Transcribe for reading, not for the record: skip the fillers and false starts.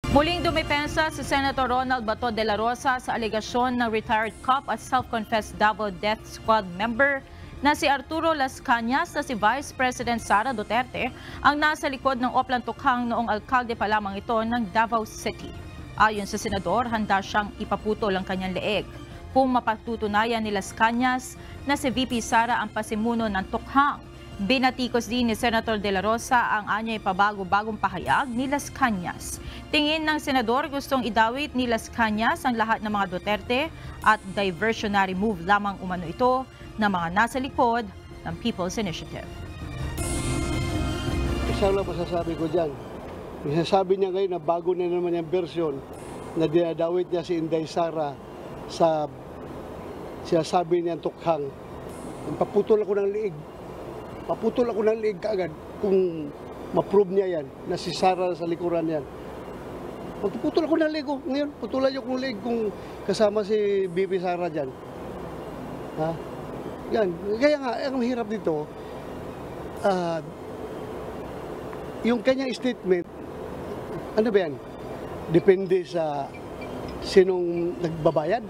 Muling dumipensa si Senator Ronald Bato de la Rosa sa alegasyon ng retired cop at self-confessed Davao Death Squad member na si Arturo Las Cañas na si Vice President Sara Duterte ang nasa likod ng Oplan Tukhang noong alkalde pa lamang ito ng Davao City. Ayon sa senador, handa siyang ipaputol ang kanyang leeg kung mapatutunayan ni Las Cañas na si VP Sara ang pasimuno ng Tukhang. Binatikos din ni Senator De La Rosa ang anyay pabago-bagong pahayag ni Las Cañas. Tingin ng senador gustong idawit ni Las Cañas ang lahat ng mga Duterte at diversionary move lamang umano ito ng mga nasa likod ng People's Initiative. Isa lang masasabi ko dyan. Sabi niya ngayon na bago na naman yung version na dinadawit niya si Inday Sara sa sinasabi niyang Tukhang. Paputol ako ng liig. Paputol ako ng liig kaagad kung ma-prove niya yan na si Sara sa likuran yan. Magpuputol ako ng liig. Ngayon, putulan niyo kong liig kung kasama si BP Sara dyan. Ha? Yan. Kaya nga, ang hirap dito, yung kanyang statement, ano ba yan? Depende sa sinong nagbabayad.